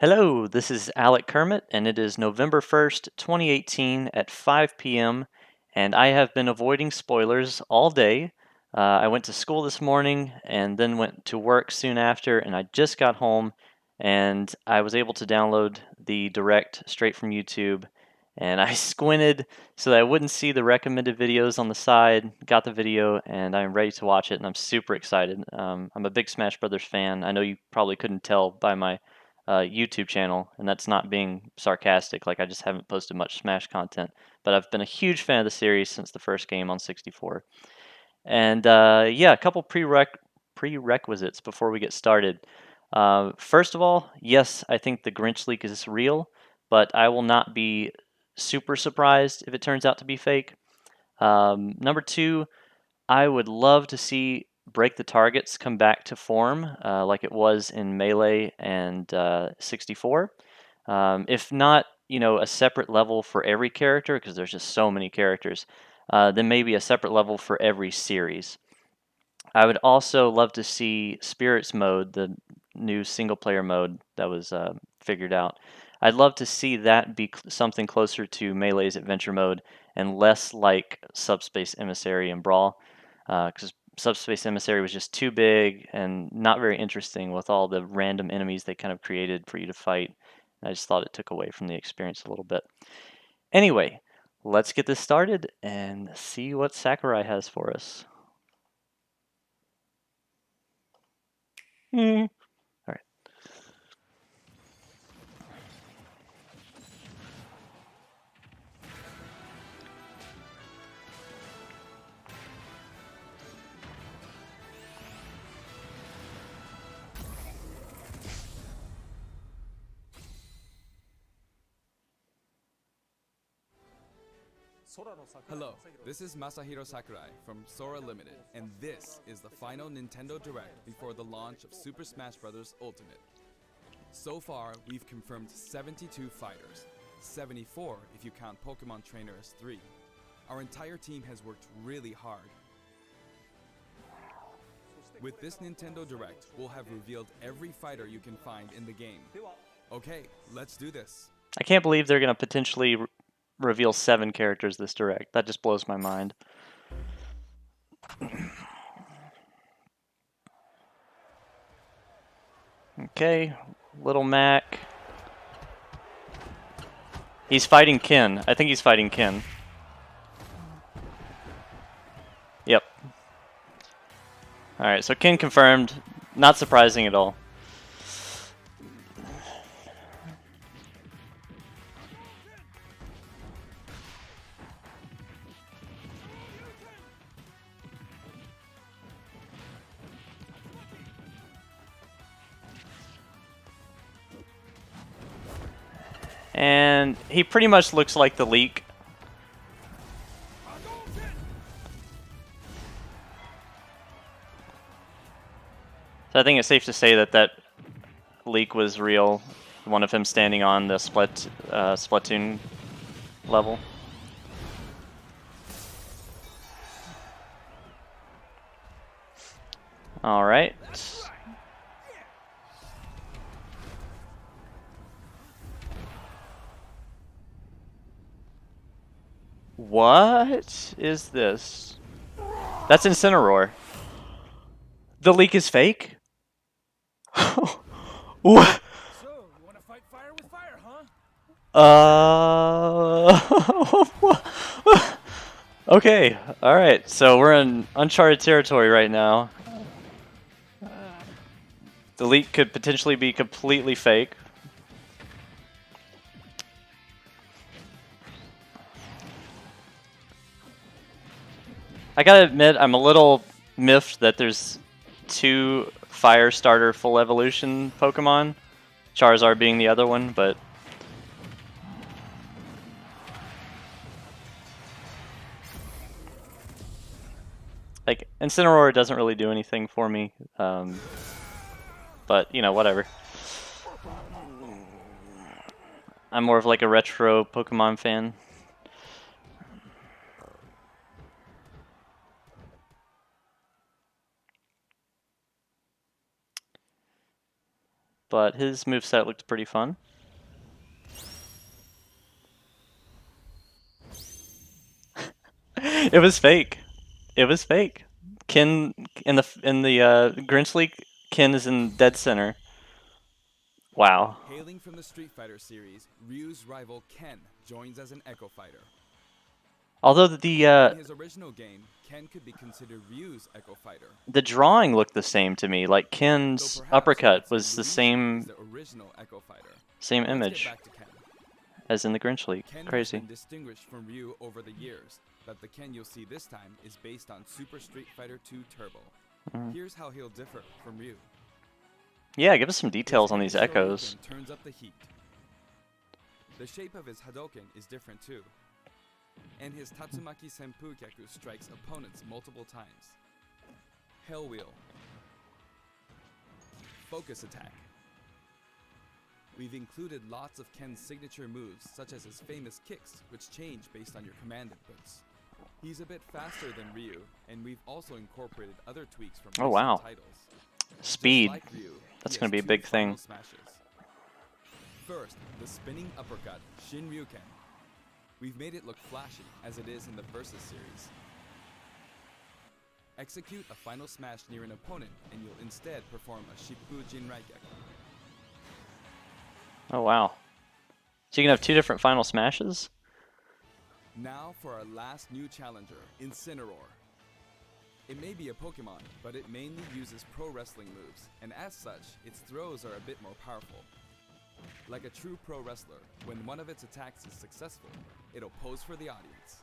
Hello, this is aleckermit, and it is November 1st, 2018 at 5 p.m., and I have been avoiding spoilers all day. I went to school this morning and then went to work soon after, and I just got home and I was able to download the direct straight from YouTube. And I squinted so that I wouldn't see the recommended videos on the side, got the video, and I'm ready to watch it, and I'm super excited. I'm a big Smash Brothers fan. I know you probably couldn't tell by my YouTube channel, and that's not being sarcastic. Like, I just haven't posted much Smash content, but I've been a huge fan of the series since the first game on 64. And yeah, a couple prerequisites before we get started. First of all, yes, I think the Grinch leak is real, but I will not be super surprised if it turns out to be fake. Number two, I would love to see Break the Targets come back to form like it was in Melee and 64. If not, a separate level for every character, because there's just so many characters, then maybe a separate level for every series. I would also love to see Spirits mode, the new single player mode that was figured out. I'd love to see that be something closer to Melee's adventure mode and less like Subspace Emissary and Brawl, because Subspace Emissary was just too big and not very interesting with all the random enemies they kind of created for you to fight. I just thought it took away from the experience a little bit. Anyway, let's get this started and see what Sakurai has for us. All right. Hello, this is Masahiro Sakurai from Sora Limited, and this is the final Nintendo Direct before the launch of Super Smash Bros. Ultimate. So far, we've confirmed 72 fighters, 74 if you count Pokemon Trainer as 3. Our entire team has worked really hard. With this Nintendo Direct, we'll have revealed every fighter you can find in the game. Okay, let's do this. I can't believe they're going to potentially reveal 7 characters this direct. That just blows my mind. Okay, Little Mac. He's fighting Ken. I think he's fighting Ken. Yep. Alright, so Ken confirmed. Not surprising at all. And he pretty much looks like the leak. So I think it's safe to say that that leak was real. One of him standing on the Splatoon level. All right. What is this? That's Incineroar. The leak is fake? What? So, you want to fight fire with fire, huh? Okay, alright, so we're in uncharted territory right now. The leak could potentially be completely fake. I gotta admit, I'm a little miffed that there's 2 Fire Starter full evolution Pokemon, Charizard being the other one, but like, Incineroar doesn't really do anything for me, but, whatever. I'm more of like a retro Pokemon fan. but his moveset looked pretty fun. It was fake. It was fake. Ken in the Grinch League, Ken is in dead center. Wow. Hailing from the Street Fighter series, Ryu's rival Ken joins as an Echo Fighter. Although In his original game, Ken could be considered Ryu's Echo Fighter. the drawing looked the same to me. Like Though Ken's perhaps you uppercut could say was the Luigi is same the original Echo Fighter. same Let's image get back to Ken. as in the Grinch League. Ken has Crazy. been distinguished from Ryu over the years, but the Ken you'll see this time is based on Super Street Fighter 2 Turbo. Here's how he'll differ from Ryu. Yeah, give us some His details on these heavy echoes. Shoryuken turns up the heat. The shape of his Hadoken is different too. And his Tatsumaki Senpukyaku strikes opponents multiple times. Hell Wheel. Focus Attack. We've included lots of Ken's signature moves, such as his famous kicks, which change based on your command inputs. He's a bit faster than Ryu, and we've also incorporated other tweaks from Oh, recent wow. titles. Just Speed. like Ryu, That's he gonna has be a two big final thing. smashes. First, the spinning uppercut, Shin Ryuken. We've made it look flashy, as it is in the Versus series. Execute a final smash near an opponent, and you'll instead perform a Shippu Jinraigeki. Oh wow. So you can have two different final smashes? Now for our last new challenger, Incineroar. It may be a Pokemon, but it mainly uses pro wrestling moves, and as such, its throws are a bit more powerful. Like a true pro wrestler, when one of its attacks is successful, it'll pose for the audience.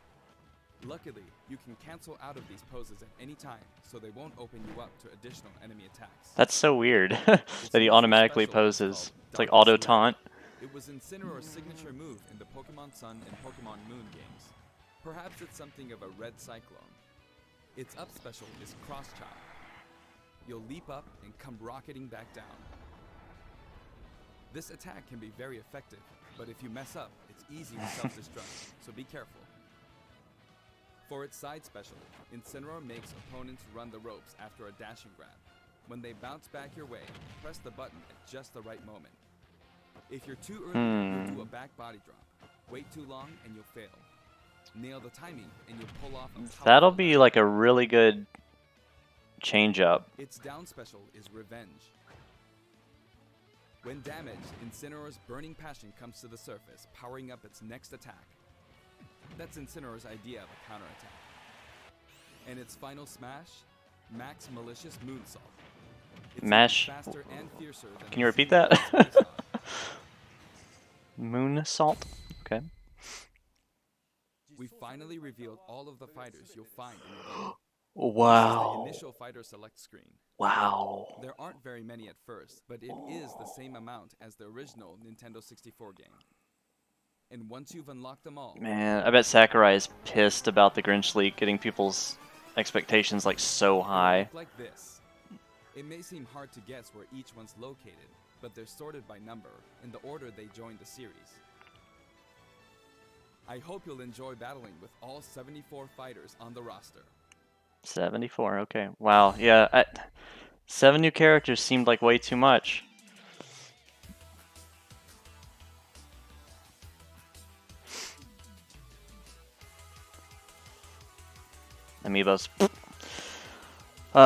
Luckily, you can cancel out of these poses at any time, so they won't open you up to additional enemy attacks. That's so weird Its that he most automatically special is poses. called It's like Darkest auto Night. taunt. It was Incineroar's signature move in the Pokemon Sun and Pokemon Moon games. Perhaps it's something of a red cyclone. Its up special is Cross Chop. You'll leap up and come rocketing back down. This attack can be very effective, but if you mess up, it's easy to self-destruct, so be careful. For its side special, Incineroar makes opponents run the ropes after a dashing grab. When they bounce back your way, press the button at just the right moment. If you're too early, you'll do a back body drop. Wait too long and you'll fail. Nail the timing and you'll pull off a powerful That'll be back. like a really good change up. Its down special is Revenge. When damaged, Incineroar's burning passion comes to the surface, powering up its next attack. That's Incineroar's idea of a counterattack. And its final smash, Max Malicious Moonsault. It's even Mash. faster and fiercer than Can you the repeat Super that? Space Dog. Moon Salt. Okay. We finally revealed all of the fighters you'll find in the game. This is the Wow. initial fighter select screen. Wow. There aren't very many at first, but it is the same amount as the original Nintendo 64 game. And once you've unlocked them all, Man, I bet Sakurai is pissed about the Grinch League getting people's expectations like so they'll high. look like this. It may seem hard to guess where each one's located, but they're sorted by number in the order they joined the series. I hope you'll enjoy battling with all 74 fighters on the roster. 74. Okay. Wow. Yeah. 7 new characters seemed like way too much. Amiibos.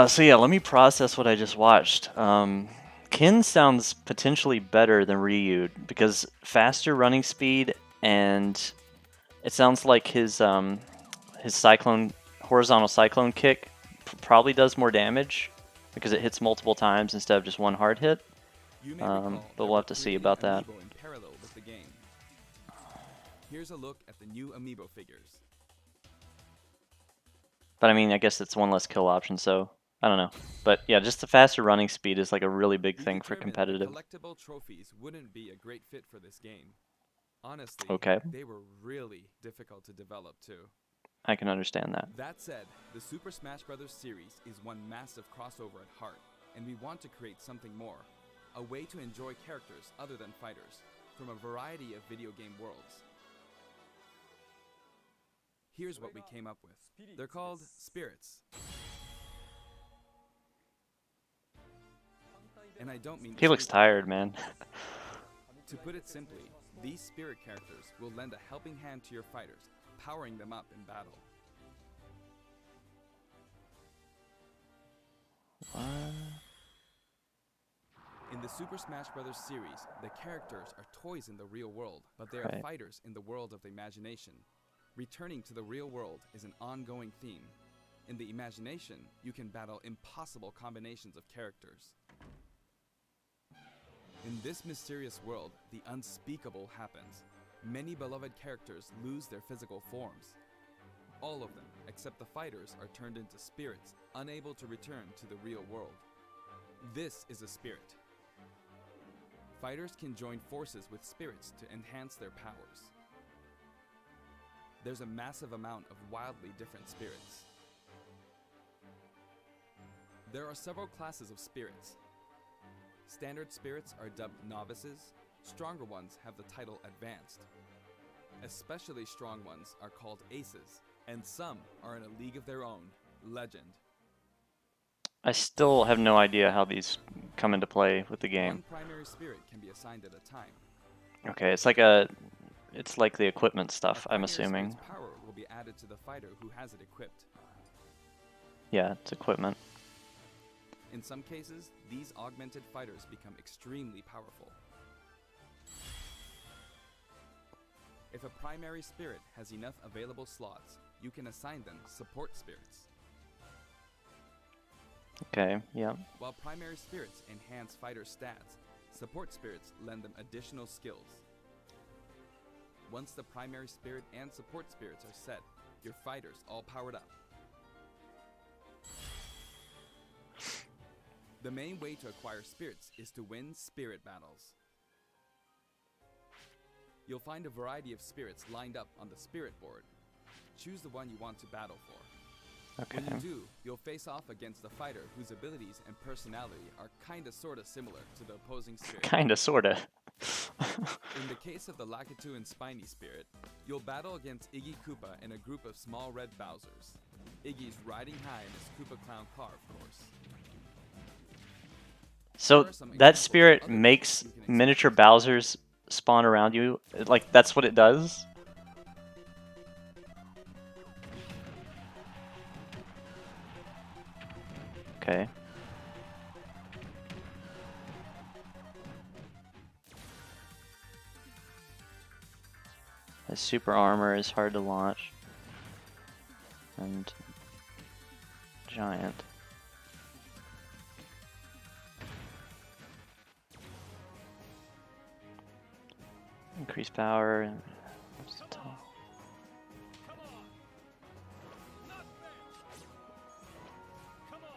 So yeah, let me process what I just watched. Ken sounds potentially better than Ryu because faster running speed, and it sounds like his horizontal cyclone kick probably does more damage because it hits multiple times instead of just one hard hit. You may But recall we'll there have were to see created about that. amiibo in parallel with the game. Here's a look at the new amiibo figures. But I mean, I guess it's one less kill option, so I don't know. But yeah, just the faster running speed is like a really big We thing for determined competitive. collectible trophies wouldn't be a great fit for this game. Honestly, Okay. they were really difficult to develop too. I can understand that. That said, the Super Smash Bros. Series is one massive crossover at heart, and we want to create something more. A way to enjoy characters other than fighters, from a variety of video game worlds. Here's what we came up with. They're called Spirits. And I don't mean He looks stupid. tired, man. To put it simply, these spirit characters will lend a helping hand to your fighters, powering them up in battle. What? In the Super Smash Bros. Series, the characters are toys in the real world, but they are Right. fighters in the world of the imagination. Returning to the real world is an ongoing theme. In the imagination, you can battle impossible combinations of characters. In this mysterious world, the unspeakable happens. Many beloved characters lose their physical forms. All of them, except the fighters, are turned into spirits, unable to return to the real world. This is a spirit. Fighters can join forces with spirits to enhance their powers. There's a massive amount of wildly different spirits. There are several classes of spirits. Standard spirits are dubbed novices. Stronger ones have the title advanced. Especially strong ones are called aces, and some are in a league of their own, legend. I still have no idea how these come into play with the One game. primary spirit can be assigned at a time. Okay, it's like the equipment stuff, A I'm primary assuming. spirit's power will be added to the fighter who has it equipped. Yeah, it's equipment. In some cases, these augmented fighters become extremely powerful. If a primary spirit has enough available slots, you can assign them support spirits. Okay, yeah. While primary spirits enhance fighter stats, support spirits lend them additional skills. Once the primary spirit and support spirits are set, your fighters all powered up. The main way to acquire spirits is to win spirit battles. You'll find a variety of spirits lined up on the spirit board. Choose the one you want to battle for. Okay. When you do, you'll face off against a fighter whose abilities and personality are kinda sorta similar to the opposing spirit. Kinda, sorta. In the case of the Lakitu and Spiny spirit, you'll battle against Iggy Koopa and a group of small red Bowsers. Iggy's riding high in his Koopa Clown car, of course. So There are some that examples of spirit other makes battles you can miniature expect. Bowsers spawn around you? Like, that's what it does? Okay. His super armor is hard to launch. And giant. Increased power. And Come on! Not fair! Come on!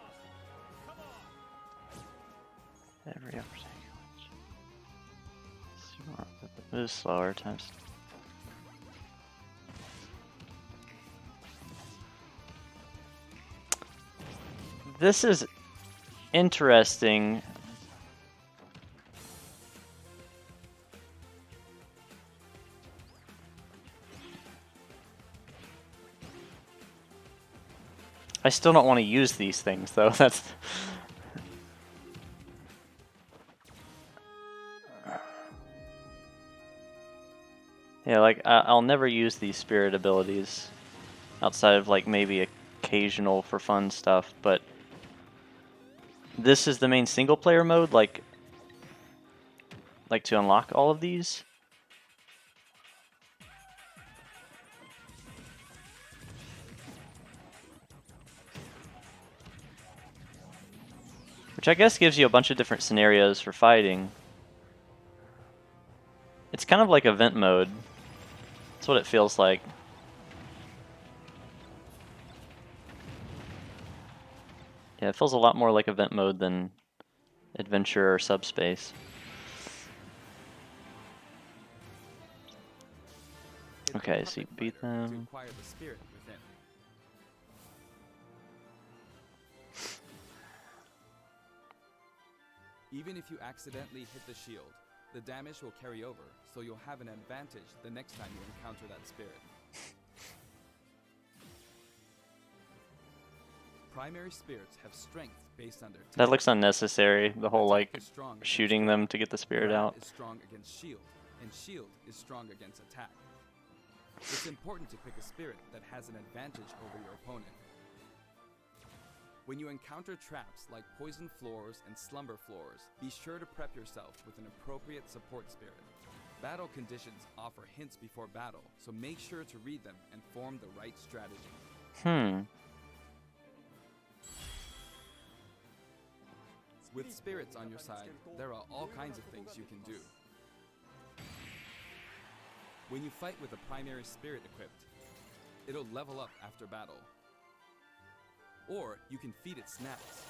Come on! Every opportunity. Move slower times. This is interesting. I still don't want to use these things, though. That's... Yeah, like, I'll never use these spirit abilities outside of, like, maybe occasional for fun stuff, but this is the main single player mode, like to unlock all of these. Which I guess gives you a bunch of different scenarios for fighting. It's kind of like event mode. That's what it feels like. Yeah, it feels a lot more like event mode than adventure or subspace. Hit the Okay, so you puppet beat fighter to them. acquire the spirit within. Even if you accidentally hit the shield, the damage will carry over, so you'll have an advantage the next time you encounter that spirit. Primary spirits have strength based on their That type. looks unnecessary. The whole Attack like is strong against shooting grab. them to get the spirit Grab out. is strong against shield, and shield is strong against attack. It's important to pick a spirit that has an advantage over your opponent. When you encounter traps like poison floors and slumber floors, be sure to prep yourself with an appropriate support spirit. Battle conditions offer hints before battle, so make sure to read them and form the right strategy. With spirits on your side, there are all kinds of things you can do. When you fight with a primary spirit equipped, it'll level up after battle. Or you can feed it snacks.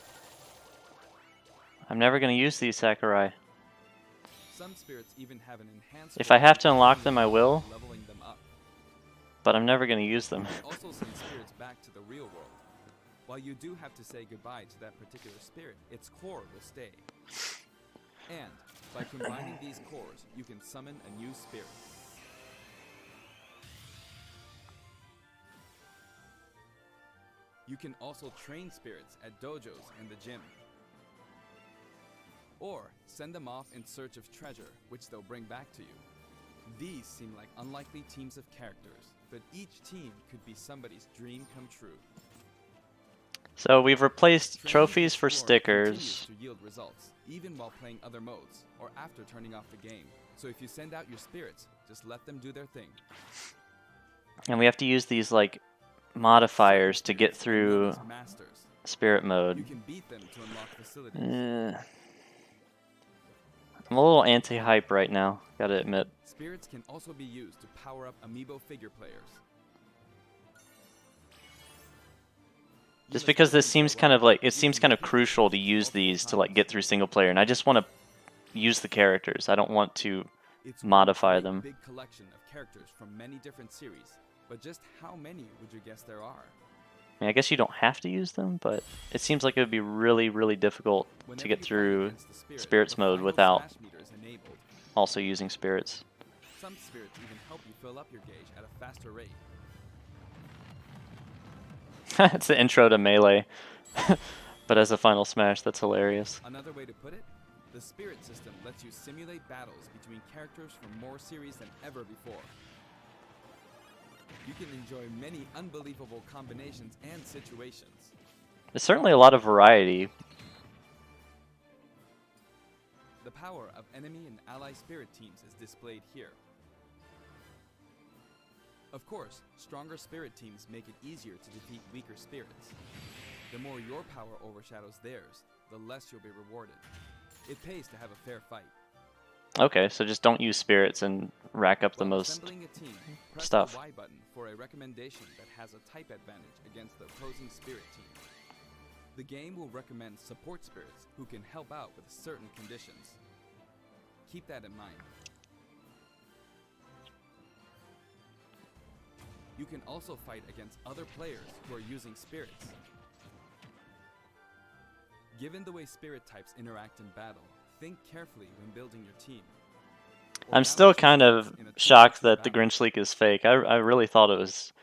I'm never gonna use these Sakurai. Some spirits even have an enhanced. If I have to unlock ability them, I will. leveling them up. But I'm never gonna use them. You can also send spirits back to the real world. While you do have to say goodbye to that particular spirit, its core will stay. And by combining these cores, you can summon a new spirit. You can also train spirits at dojos and the gym. Or send them off in search of treasure, which they'll bring back to you. These seem like unlikely teams of characters, but each team could be somebody's dream come true. So we've replaced Training trophies for Explorer continues stickers. to yield results, even while playing other modes, or after turning off the game. So if you send out your spirits, just let them do their thing. And we have to use these like modifiers to get Spirits are known through as masters. spirit You mode. can beat them to unlock facilities. I'm a little anti-hype right now, gotta admit. Spirits can also be used to power up amiibo figure players. Just because this seems kind of like, it seems kind of crucial to use these to like get through single player, and I just want to use the characters. I don't want to It's modify a great them. big collection of characters from many different series, but just how many would you guess there are? I mean, I guess you don't have to use them, but it seems like it would be really, really difficult to Whenever get you fight through against the spirit, spirits the mode final without smash meter is enabled. also using spirits. Some spirits even help you fill up your gauge at a faster rate. It's the intro to Melee. But as a final smash, that's hilarious. Another way to put it, the spirit system lets you simulate battles between characters from more series than ever before. You can enjoy many unbelievable combinations and situations. There's certainly a lot of variety. The power of enemy and ally spirit teams is displayed here. Of course, stronger spirit teams make it easier to defeat weaker spirits. The more your power overshadows theirs, the less you'll be rewarded. It pays to have a fair fight. Okay, so just don't use spirits and rack up the While most assembling a team, press stuff. the Y button for a recommendation that has a type advantage against the opposing spirit team. The game will recommend support spirits who can help out with certain conditions. Keep that in mind. You can also fight against other players who are using spirits. Given the way spirit types interact in battle, think carefully when building your team. Or I'm still balance your kind of spirits in a shocked 2v2 that the battle. Grinch leak is fake. I really thought it was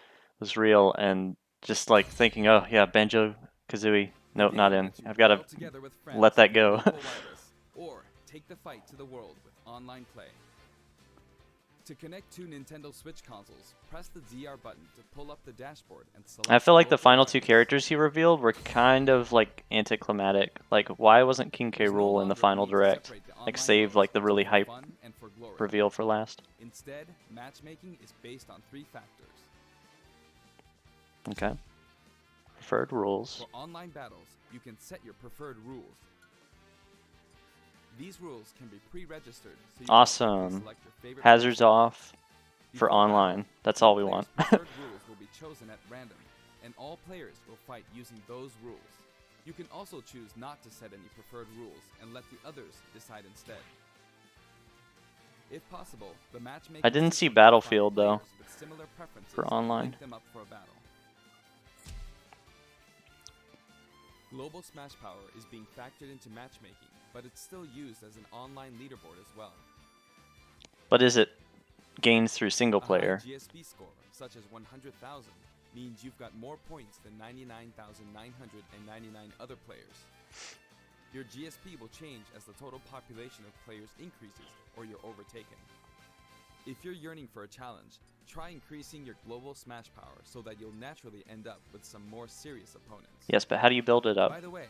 real, and just like thinking, oh yeah, Banjo Kazooie. The Nope, not game in. lets you I've got to battle together with let friends that in go. local wireless, or take the fight to the world with online play. To connect two Nintendo Switch consoles, press the ZR button to pull up the dashboard and select. I feel like the local final two wireless. characters he revealed were kind of like anticlimactic. Like, why wasn't King K. There's no Rool in the longer a final need to direct? separate the Like, online save modes like the for really hype fun and for glory. reveal for last. Instead, matchmaking is based on 3 factors. Okay. Preferred rules. For online battles, you can set your preferred rules. These rules can be pre-registered, so you can Awesome. quickly select your favorite Hazards playstyle. off for Before battle, online. That's all we players' want. preferred rules will be chosen at random, and all players will fight using those rules. You can also choose not to set any preferred rules and let the others decide instead. If possible, the matchmaking I didn't see system will find Battlefield, though, players with similar preferences for and online. link them up for a battle. Global Smash Power is being factored into matchmaking, but it's still used as an online leaderboard as well. But is it gained through single A high player? GSP score, such as 100,000, means you've got more points than 99,999 other players. Your GSP will change as the total population of players increases or you're overtaken. If you're yearning for a challenge, try increasing your global smash power so that you'll naturally end up with some more serious opponents. Yes, but how do you build it up? By the way,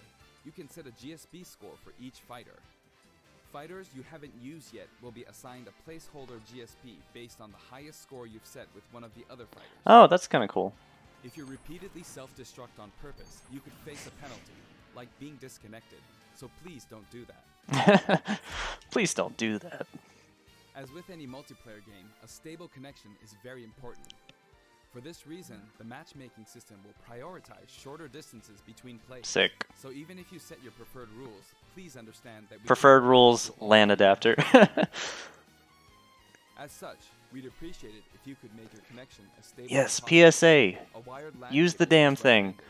you can set a GSP score for each fighter. Fighters you haven't used yet will be assigned a placeholder GSP based on the highest score you've set with one of the other fighters. Oh, that's kind of cool. If you repeatedly self-destruct on purpose, you could face a penalty, like being disconnected, so please don't do that. Please don't do that. As with any multiplayer game, a stable connection is very important. For this reason, the matchmaking system will prioritize shorter distances between players. Sick. So even if you set your preferred rules, please understand that Preferred rules, LAN adapter. As such, we'd appreciate it if you could make your connection as stable Yes, as possible. PSA. A wired LAN Use the cable damn is thing. recommended.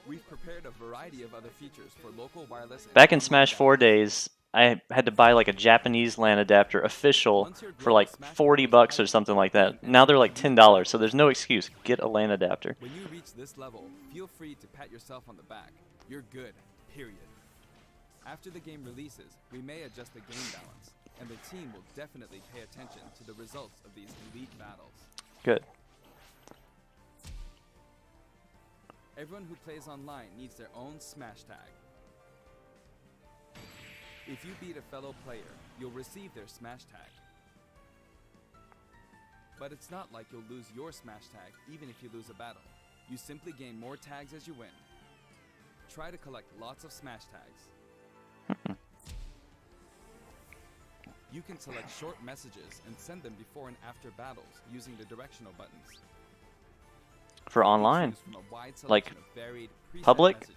We've prepared a variety of other features for local wireless and Back in online Smash 4 data. days, I had to buy like a Japanese LAN adapter official Once your for global like Smash 40 Brothers bucks or ID something like you that. can Now they're enter like a new $10, so there's no excuse. Get a LAN adapter. When you reach this level, feel free to pat yourself on the back. You're good, period. After the game releases, we may adjust the game balance, and the team will definitely pay attention to the results of these elite battles. Good. Everyone who plays online needs their own Smash tag. If you beat a fellow player, you'll receive their Smash tag. But it's not like you'll lose your Smash tag even if you lose a battle. You simply gain more tags as you win. Try to collect lots of Smash tags. You can select short messages and send them before and after battles using the directional buttons. For online. Choose from a wide Like, selection of varied preset public? messages.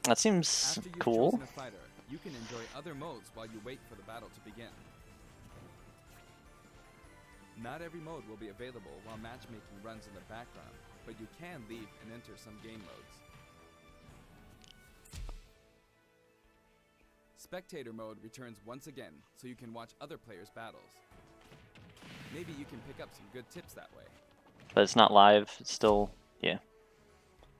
That seems After you've cool. chosen a fighter, you can enjoy other modes while you wait for the battle to begin. Not every mode will be available while matchmaking runs in the background, but you can leave and enter some game modes. Spectator mode returns once again, so you can watch other players' battles. Maybe you can pick up some good tips that way. But it's not live. It's still, yeah.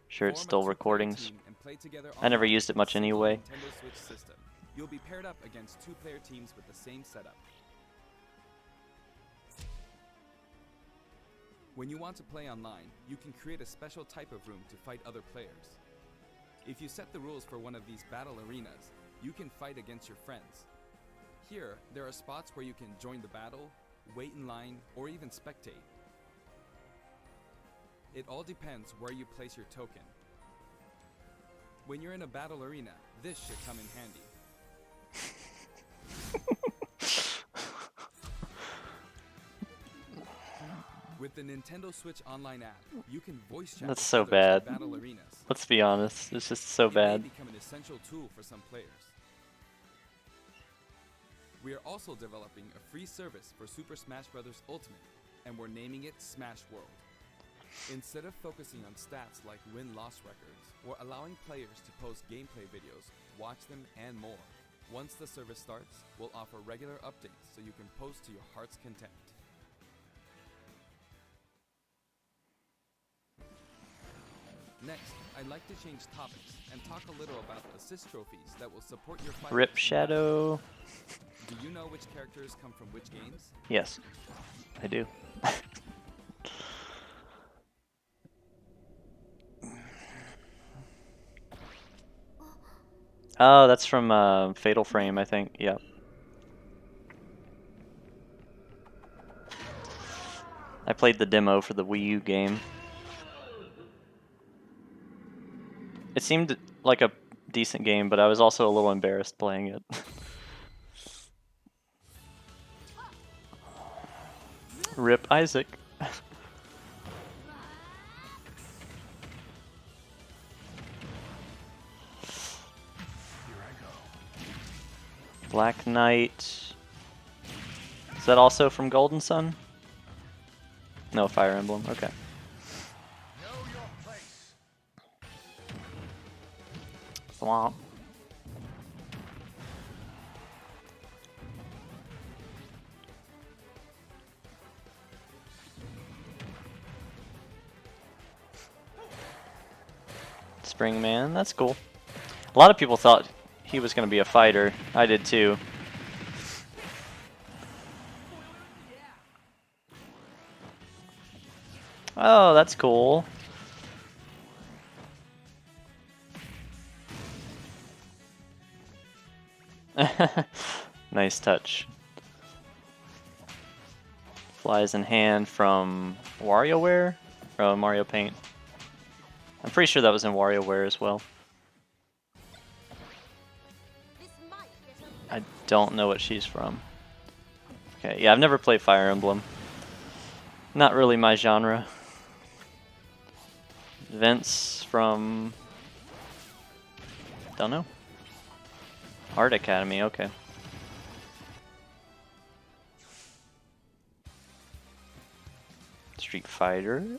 Sure, it's Form a still two-player recordings. team and play together I never online used it with a much single anyway. Nintendo Switch system. You'll be paired up against two-player teams with the same setup. When you want to play online, you can create a special type of room to fight other players. If you set the rules for one of these battle arenas, you can fight against your friends. Here, there are spots where you can join the battle, wait in line, or even spectate. It all depends where you place your token. When you're in a battle arena, this should come in handy. With the Nintendo Switch Online app, you can voice chat That's with so others bad. in battle arenas. Let's be honest. It's just so It may bad. become an essential tool for some players. We are also developing a free service for Super Smash Bros. Ultimate, and we're naming it Smash World. Instead of focusing on stats like win-loss records, we're allowing players to post gameplay videos, watch them, and more. Once the service starts, we'll offer regular updates so you can post to your heart's content. Next, I'd like to change topics and talk a little about assist trophies that will support your fighters. Rip in battle. Shadow. Do you know which characters come from which games? Yes, I do. Oh, that's from Fatal Frame, I think. Yeah. I played the demo for the Wii U game. It seemed like a decent game, but I was also a little embarrassed playing it. Rip Isaac. Black Knight. Is that also from Golden Sun? No, Fire Emblem. Okay. Know your place. Swamp. Spring Man, that's cool. A lot of people thought he was going to be a fighter. I did too. Oh, that's cool. Nice touch. Flies in hand from WarioWare? Or Mario Paint. I'm pretty sure that was in WarioWare as well. I don't know what she's from. Okay, yeah, I've never played Fire Emblem. Not really my genre. Vince from... don't know. Art Academy, okay. Street Fighter.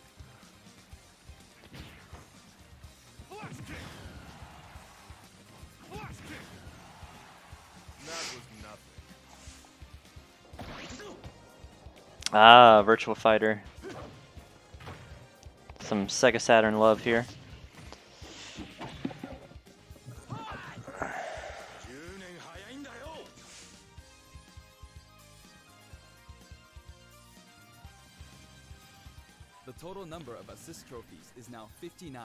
Ah, Virtual Fighter. Some Sega Saturn love here. The total number of assist trophies is now 59.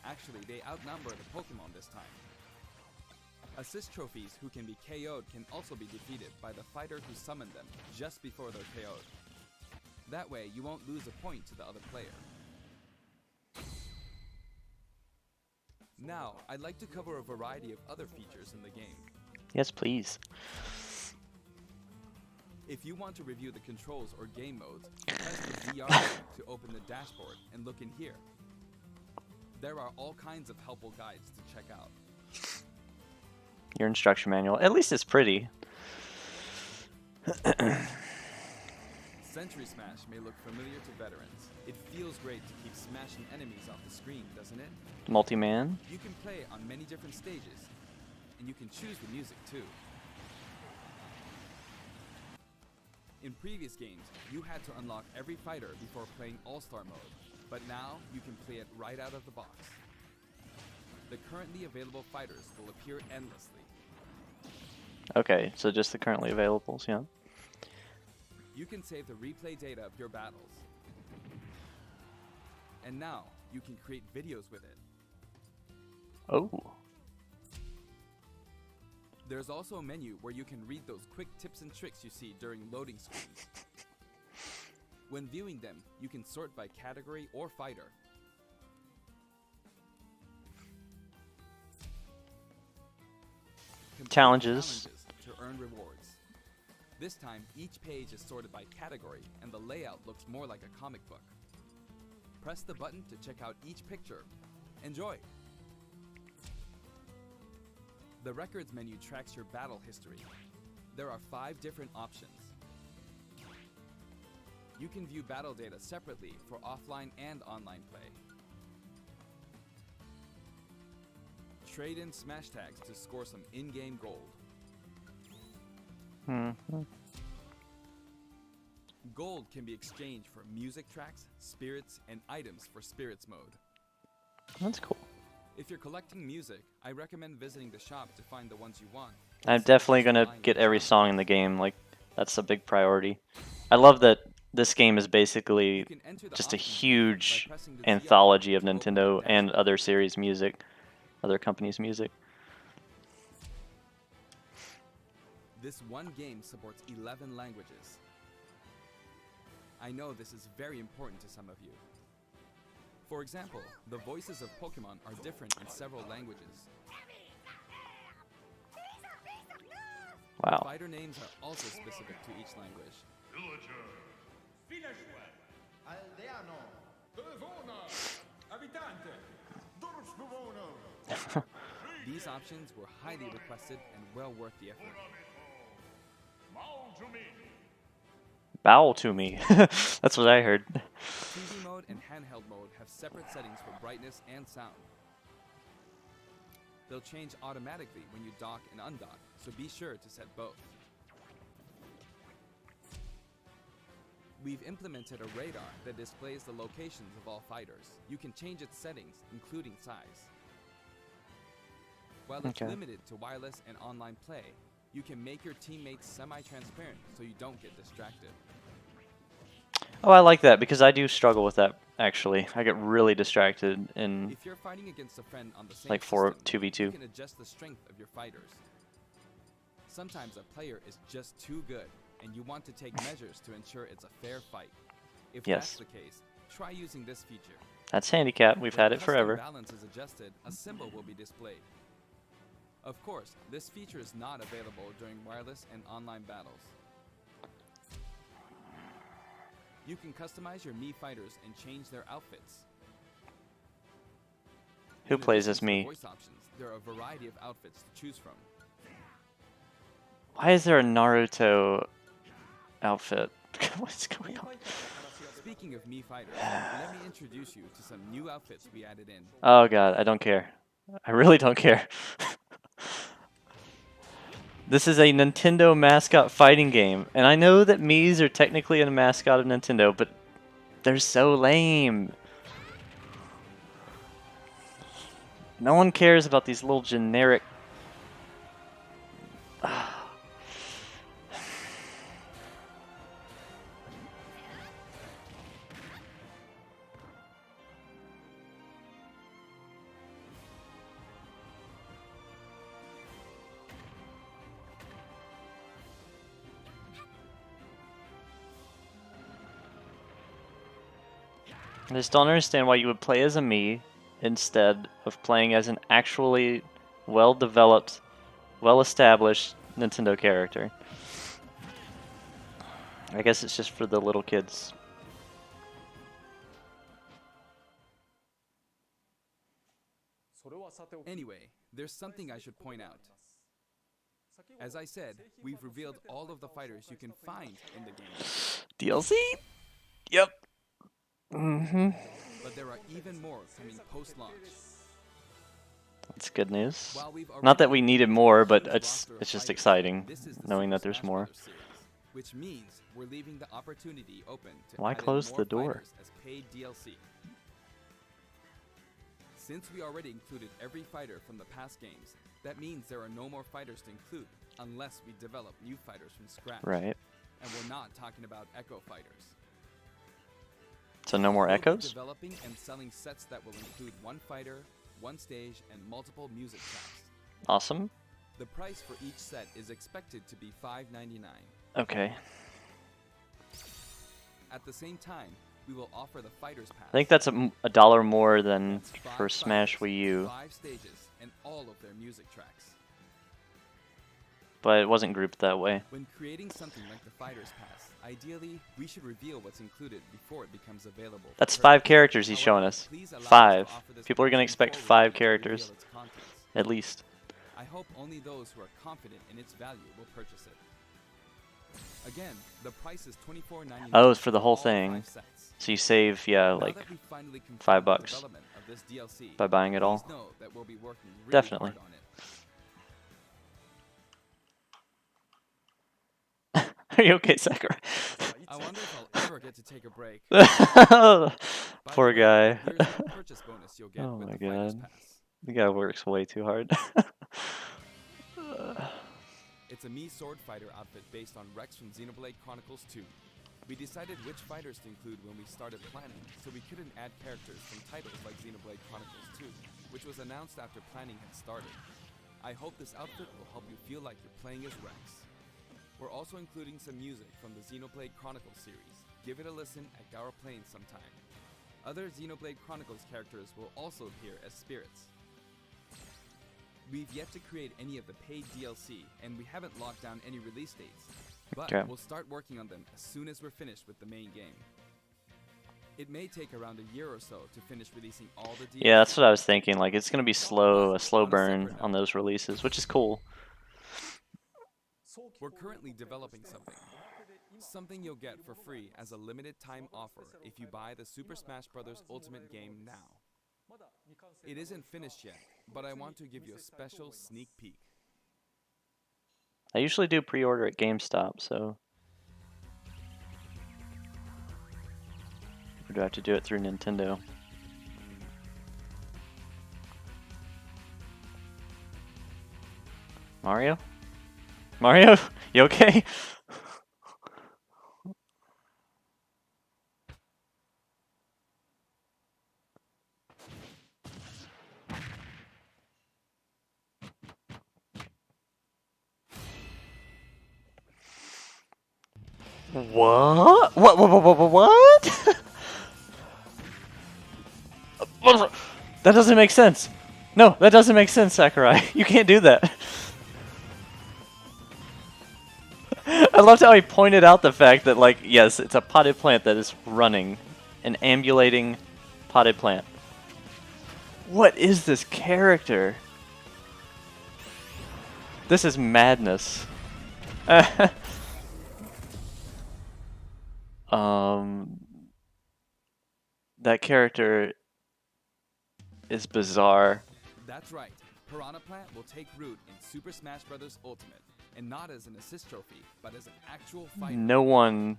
Actually, they outnumber the Pokemon this time. Assist trophies who can be KO'd can also be defeated by the fighter who summoned them just before they're KO'd. That way, you won't lose a point to the other player. Now, I'd like to cover a variety of other features in the game. Yes, please. If you want to review the controls or game modes, press the VR button to open the dashboard and look in here. There are all kinds of helpful guides to check out. Your instruction manual. At least it's pretty. Century Smash may look familiar to veterans. It feels great to keep smashing enemies off the screen, doesn't it? Multi-man. You can play on many different stages, and you can choose the music too. In previous games, you had to unlock every fighter before playing All-Star mode, but now you can play it right out of the box. The currently available fighters will appear endlessly. Okay, so just the currently availables, yeah. You can save the replay data of your battles. And now, you can create videos with it. Oh. There's also a menu where you can read those quick tips and tricks you see during loading screens. When viewing them, you can sort by category or fighter. Complete Challenges to earn rewards. This time, each page is sorted by category and the layout looks more like a comic book. Press the button to check out each picture. Enjoy! The Records menu tracks your battle history. There are 5 different options. You can view battle data separately for offline and online play. Trade in smash tags to score some in-game gold. Gold can be exchanged for music tracks, spirits, and items for spirits mode. That's cool. If you're collecting music, I recommend visiting the shop to find the ones you want. I'm definitely gonna get every song in the game, like, that's a big priority. I love that this game is basically just a huge anthology of Nintendo and other series music, other companies' music. This one game supports 11 languages. I know this is very important to some of you. For example, the voices of Pokemon are different in several languages. Wow. Fighter names are also specific to each language. Villager. Villageois. Aldeano. Devona. Abitante. Dorfbewohner. These options were highly requested and well worth the effort. Mal to me. Bow to me. That's what I heard. TV mode and handheld mode have separate settings for brightness and sound. They'll change automatically when you dock and undock, so be sure to set both. We've implemented a radar that displays the locations of all fighters. You can change its settings, including size. While it's Okay. limited to wireless and online play, you can make your teammates semi-transparent so you don't get distracted. Oh, I like that because I do struggle with that, actually. I get really distracted in If you're fighting against a friend on the same like for system, 2v2. you can adjust the strength of your fighters. Sometimes a player is just too good, and you want to take measures to ensure it's a fair fight. If Yes. that's the case, try using this feature. That's handicap. We've When had it custom forever. balance is adjusted, a symbol will be displayed. Of course, this feature is not available during wireless and online battles. You can customize your Mii fighters and change their outfits. Who In plays addition as to the me? voice options, there are a variety of outfits to choose from. Why is there a Naruto outfit? What's going on? Speaking of Mii fighters, let me introduce you to some new outfits we added in. Oh god, I don't care. I really don't care. This is a Nintendo mascot fighting game, and I know that Mii's are technically a mascot of Nintendo, but they're so lame. No one cares about these little generic... I just don't understand why you would play as a Mii instead of playing as an actually well-developed, well-established Nintendo character. I guess it's just for the little kids. Anyway, there's something I should point out. As I said, we've revealed all of the fighters you can find in the game. DLC? Yep. Mm-hmm. But there are even more coming post-launch. That's good news. While we've Not that already we needed included more, a but huge it's roster of just fighters, exciting this is the knowing Super that there's Smash more. Brothers series, which means we're leaving the opportunity open to Why add in close more the door? fighters as paid DLC. Since we already included every fighter from the past games, that means there are no more fighters to include unless we develop new fighters from scratch. Right. And we're not talking about Echo fighters. So no more We'll be echoes? developing and selling sets that will include one fighter, one stage, and multiple music tracks. Awesome. The price for each set is expected to be $5.99. Okay. At the same time, we will offer the Fighters Pass. I think that's a dollar more than That's 5 for Smash fighters, Wii U, 5 stages, and all of their music tracks. but it wasn't grouped that way. When creating something like the Fighters Pass, ideally, we should reveal what's included before it becomes available. for That's purchase. 5 characters he's showing However, us. please allow us to 5. offer this People are going to pass expect before 5 we reveal characters, its contents. at least. I hope only those who are confident in its value will purchase it. Again, the price is $24.99. Oh, it's for the whole all 5 thing. sets. So you save, yeah, Now like that we've finally completed $5 the development of this DLC, by buying it all. please know that we'll be working really Definitely. hard on it. Are you okay, Sakura? I wonder if I'll ever get to take a break. By the Poor way, guy. here's the purchase bonus you'll get Oh with my the Fighters god. Pass. The guy works way too hard. It's a Mii sword fighter outfit based on Rex from Xenoblade Chronicles 2. We decided which fighters to include when we started planning, so we couldn't add characters from titles like Xenoblade Chronicles 2, which was announced after planning had started. I hope this outfit will help you feel like you're playing as Rex. We're also including some music from the Xenoblade Chronicles series. Give it a listen at Gaura Plains sometime. Other Xenoblade Chronicles characters will also appear as spirits. We've yet to create any of the paid DLC, and we haven't locked down any release dates. But Okay. we'll start working on them as soon as we're finished with the main game. It may take around a year or so to finish releasing all the DLC. Yeah, that's what I was thinking. Like, it's gonna be slow, a slow On a burn separate on note, those releases, which is cool. we're currently developing something. Something you'll get for free as a limited time offer if you buy the Super Smash Bros. Ultimate game now. It isn't finished yet, but I want to give you a special sneak peek. I usually do pre-order at GameStop, so... Or do I have to do it through Nintendo? Mario? Mario? You okay? What? What? That doesn't make sense. No, that doesn't make sense, Sakurai. You can't do that. I loved how he pointed out the fact that, like, yes, it's a potted plant that is running. An ambulating potted plant. What is this character? This is madness. That character is bizarre. That's right. Piranha Plant will take root in Super Smash Bros. Ultimate, and not as an assist trophy, but as an actual fighter. No one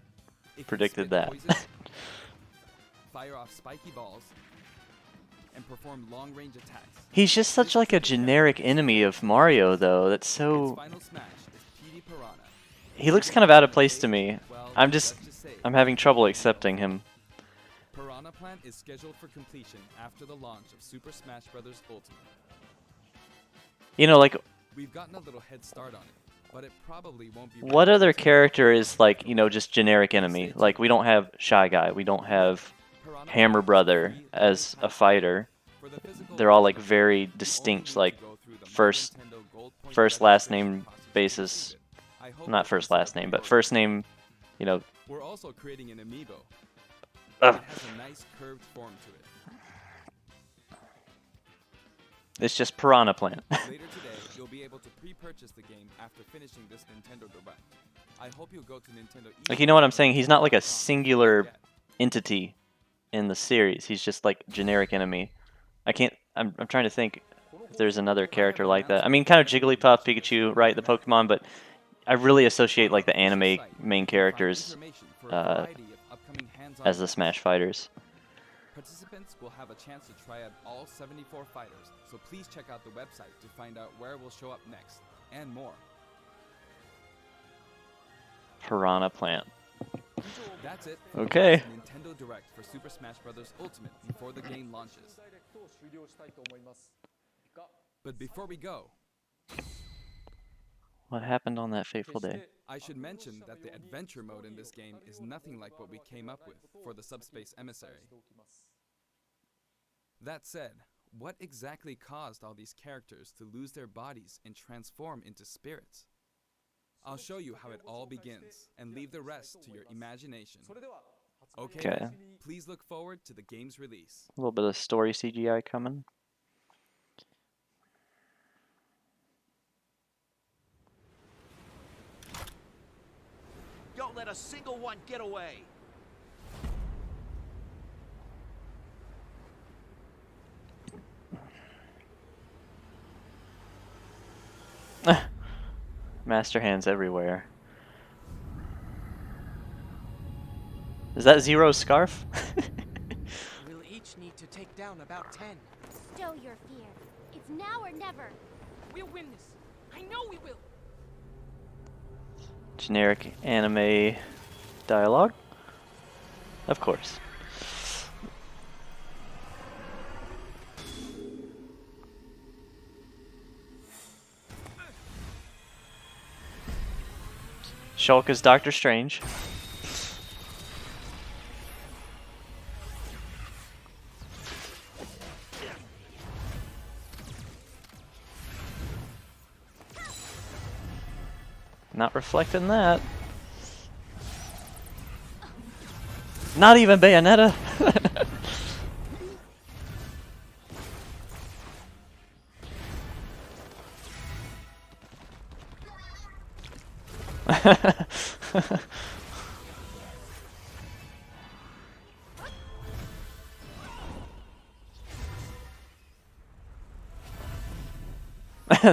It can predicted spit that. poison, fire off spiky balls, and perform long-range attacks. He's just such like a generic enemy of Mario, though. That's Its so... final smash is PD Piranha. He looks kind of out of place to me. Well, I'm let's just say I'm having trouble accepting him. Piranha Plant is scheduled for completion after the launch of Super Smash Bros. Ultimate. You know, like, We've gotten a little head start on it, but it probably won't be. what other character is like, you know, just generic enemy? Like, we don't have Shy Guy, we don't have Piranha Hammer Plant Brother is free as a fighter. for the physical They're all like version, very you only distinct, need to like go through the My first Nintendo Gold Point first last registration name process to basis. complete it. I hope Not that first you last set name, up but your first name, you know. We're also creating an amiibo. Ugh. It has a nice curved form to it. It's just Piranha Plant. Later today, you'll be able to pre-purchase the game after finishing this Nintendo Direct. I hope you'll go to Nintendo. Like, you know what I'm saying? He's not like a singular entity in the series. He's just like generic enemy. I'm trying to think if there's another character like that. I mean, kind of Jigglypuff, Pikachu, right? The Pokemon, but I really associate like the anime main characters as the Smash fighters. Participants will have a chance to try out all 74 fighters, so please check out the website to find out where will show up next, and more. Piranha Plant. That's it for Okay. the Nintendo Direct for Super Smash Bros. Ultimate before the game launches. But before we go, What happened on that fateful day? I should mention that the adventure mode in this game is nothing like what we came up with for the Subspace Emissary. That said, what exactly caused all these characters to lose their bodies and transform into spirits? I'll show you how it all begins, and leave the rest to your imagination. Okay, Okay. please look forward to the game's release. A little bit of story CGI coming. Don't let a single one get away. Master hands everywhere. Is that Zero's scarf? We'll each need to take down about 10. Stow your fear. It's now or never. We'll win this. I know we will. Generic anime dialogue? Of course. Shulk is Doctor Strange. Not reflecting that. Not even Bayonetta.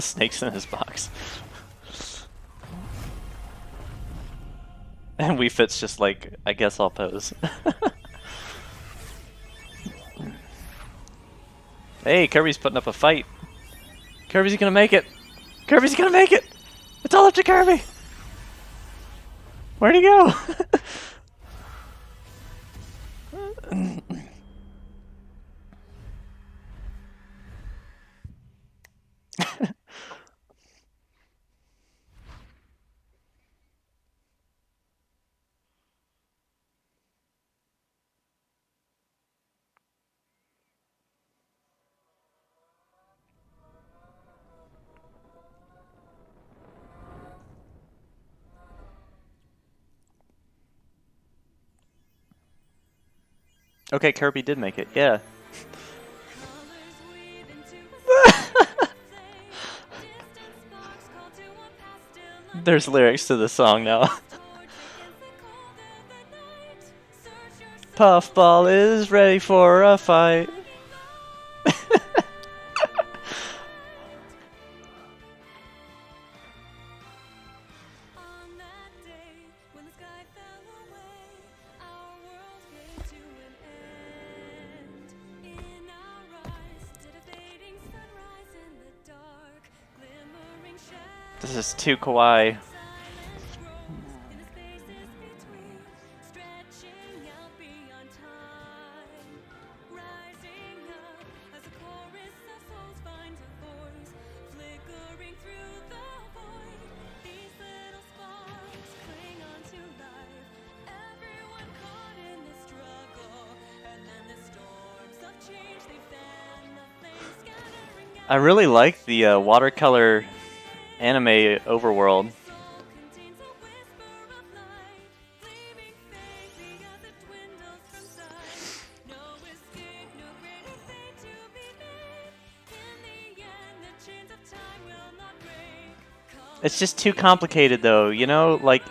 Snakes in his box. And Wii Fit's just like, I guess I'll pose. Hey, Kirby's putting up a fight. Kirby's gonna make it. Kirby's gonna make it! It's all up to Kirby! Where'd he go? Okay, Kirby did make it, yeah. There's lyrics to the song now. Puffball is ready for a fight. This is too kawaii. I really like the watercolor anime overworld. It's just too complicated though, you know, like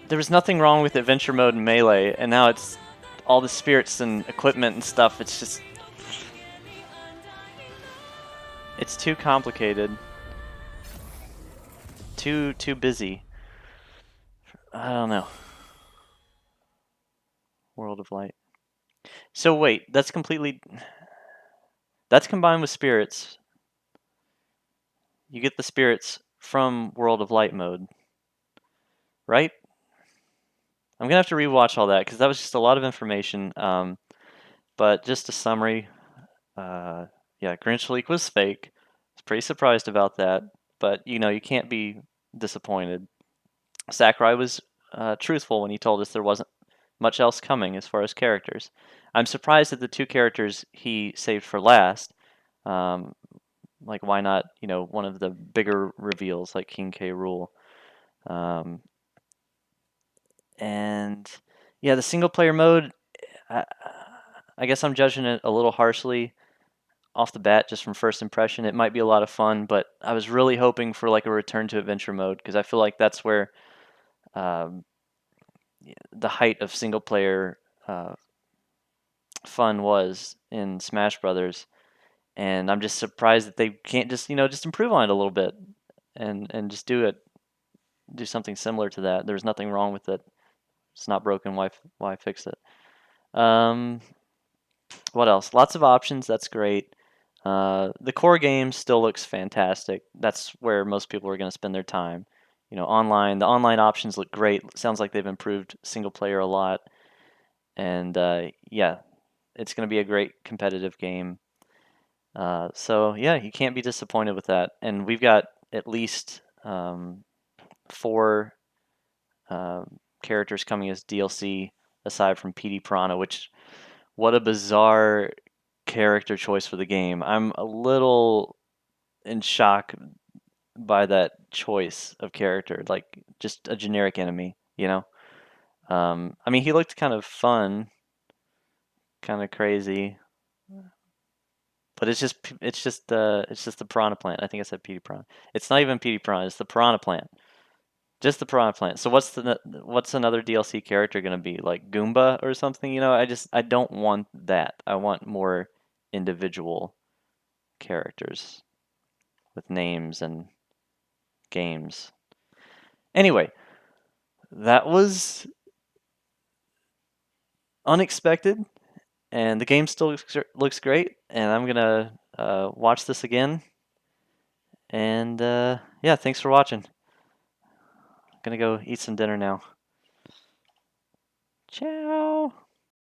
there was nothing wrong with adventure mode and melee, and now it's all the spirits and equipment and stuff. It's just it's too complicated. Too busy. I don't know. World of Light. So wait, that's combined with spirits. You get the spirits from World of Light mode, right? I'm gonna have to rewatch all that because that was just a lot of information. But just a summary. Yeah, Grinch Leak was fake. I was pretty surprised about that, but you know you can't be disappointed. Sakurai was truthful when he told us there wasn't much else coming as far as characters. I'm surprised that the two characters he saved for last. Um, like, why not, you know, one of the bigger reveals like King K. Rool? Um, and yeah, the single player mode, I, I guess I'm judging it a little harshly off the bat just from first impression. It might be a lot of fun, but I was really hoping for like a return to adventure mode because I feel like that's where um, the height of single player fun was in Smash Brothers, and I'm just surprised that they can't just just improve on it a little bit and just do something similar to that. There's nothing wrong with it. It's not broken. Why fix it? Um, what else? Lots of options. That's great. The core game still looks fantastic. That's where most people are going to spend their time. You know, online. The online options look great. Sounds like they've improved single player a lot. And yeah, it's going to be a great competitive game. So yeah, you can't be disappointed with that. And we've got at least 4 characters coming as DLC aside from PD Piranha, which what a bizarre character choice for the game. I'm a little in shock by that choice of character, like just a generic enemy, you know? I mean, he looked kind of fun, kind of crazy, but it's just the piranha plant. I think I said PD Piranha. It's not even PD Piranha. It's the piranha plant. Just the piranha plant. So what's another DLC character gonna be? Like Goomba or something? You know, I don't want that. I want more individual characters with names and games. Anyway, that was unexpected, and the game still looks great. And I'm gonna watch this again. And yeah, thanks for watching. Gonna go eat some dinner now. Ciao.